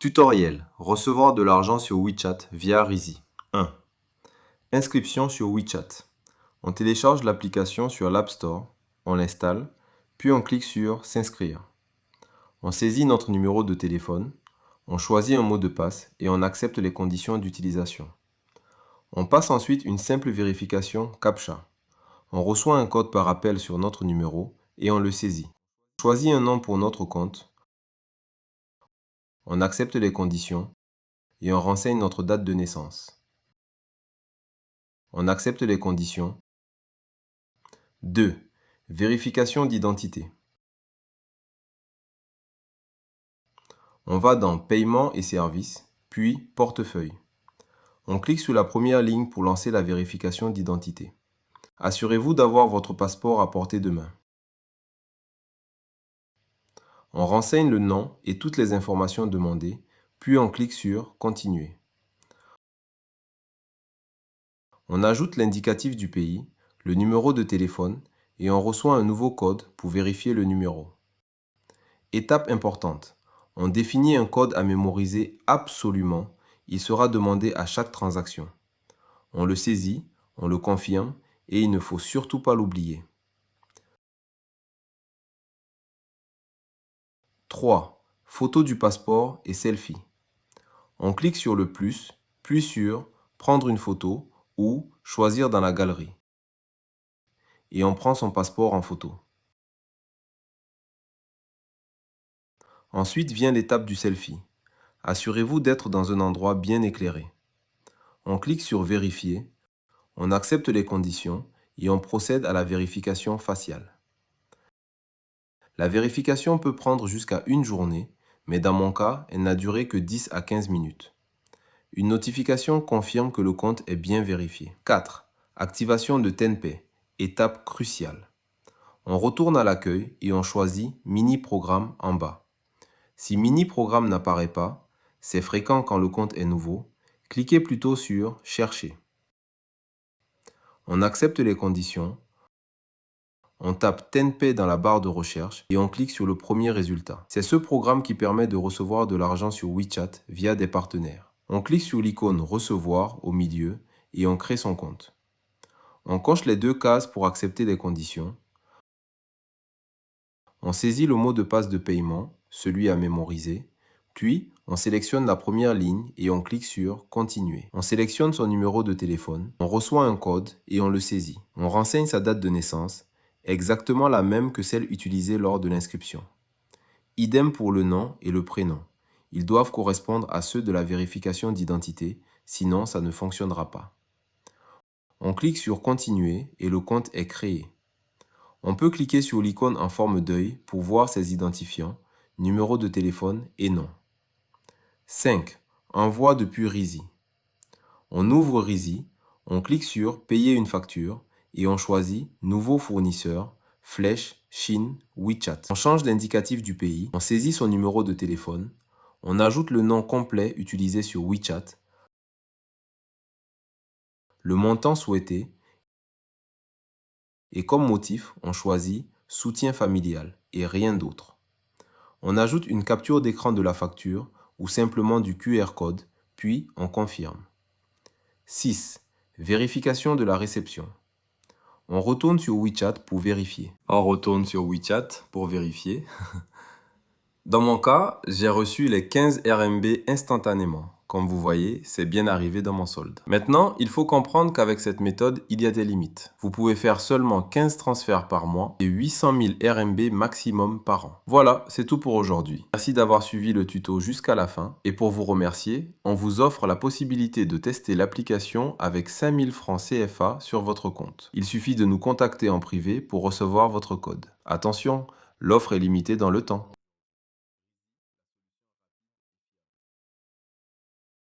Tutoriel. Recevoir de l'argent sur WeChat via Rizy. 1. Inscription sur WeChat. On télécharge l'application sur l'App Store, on l'installe, puis on clique sur S'inscrire. On saisit notre numéro de téléphone, on choisit un mot de passe et on accepte les conditions d'utilisation. On passe ensuite une simple vérification CAPTCHA. On reçoit un code par appel sur notre numéro et on le saisit. On choisit un nom pour notre compte. On accepte les conditions et on renseigne notre date de naissance. On accepte les conditions. 2. Vérification d'identité. On va dans Paiements et services, puis Portefeuille. On clique sur la première ligne pour lancer la vérification d'identité. Assurez-vous d'avoir votre passeport à portée de main. On renseigne le nom et toutes les informations demandées, puis on clique sur Continuer. On ajoute l'indicatif du pays, le numéro de téléphone et on reçoit un nouveau code pour vérifier le numéro. Étape importante, on définit un code à mémoriser absolument, il sera demandé à chaque transaction. On le saisit, on le confirme et il ne faut surtout pas l'oublier. 3. Photo du passeport et selfie. On clique sur le plus, puis sur Prendre une photo ou Choisir dans la galerie. Et on prend son passeport en photo. Ensuite vient l'étape du selfie. Assurez-vous d'être dans un endroit bien éclairé. On clique sur Vérifier, on accepte les conditions et on procède à la vérification faciale. La vérification peut prendre jusqu'à une journée, mais dans mon cas, elle n'a duré que 10 à 15 minutes. Une notification confirme que le compte est bien vérifié. 4. Activation de TenPay, étape cruciale. On retourne à l'accueil et on choisit Mini Programme en bas. Si Mini Programme n'apparaît pas, c'est fréquent quand le compte est nouveau, cliquez plutôt sur Chercher. On accepte les conditions, on tape TenPay dans la barre de recherche et on clique sur le premier résultat. C'est ce programme qui permet de recevoir de l'argent sur WeChat via des partenaires. On clique sur l'icône Recevoir au milieu et on crée son compte. On coche les deux cases pour accepter les conditions. On saisit le mot de passe de paiement, celui à mémoriser, puis on sélectionne la première ligne et on clique sur Continuer. On sélectionne son numéro de téléphone, on reçoit un code et on le saisit. On renseigne sa date de naissance, exactement la même que celle utilisée lors de l'inscription. Idem pour le nom et le prénom. Ils doivent correspondre à ceux de la vérification d'identité, sinon ça ne fonctionnera pas. On clique sur Continuer et le compte est créé. On peut cliquer sur l'icône en forme d'œil pour voir ses identifiants, numéro de téléphone et nom. 5. Envoi depuis Rizy. On ouvre Rizy, on clique sur Payer une facture et on choisit Nouveau fournisseur, flèche, Chine, WeChat. On change l'indicatif du pays, on saisit son numéro de téléphone, on ajoute le nom complet utilisé sur WeChat, le montant souhaité et comme motif, on choisit Soutien familial et rien d'autre. On ajoute une capture d'écran de la facture ou simplement du QR code, puis on confirme. 6. Vérification de la réception. On retourne sur WeChat pour vérifier. On retourne sur WeChat pour vérifier. Dans mon cas, j'ai reçu les 15 RMB instantanément. Comme vous voyez, c'est bien arrivé dans mon solde. Maintenant, il faut comprendre qu'avec cette méthode, il y a des limites. Vous pouvez faire seulement 15 transferts par mois et 800 000 RMB maximum par an. Voilà, c'est tout pour aujourd'hui. Merci d'avoir suivi le tuto jusqu'à la fin. Et pour vous remercier, on vous offre la possibilité de tester l'application avec 5000 francs CFA sur votre compte. Il suffit de nous contacter en privé pour recevoir votre code. Attention, l'offre est limitée dans le temps.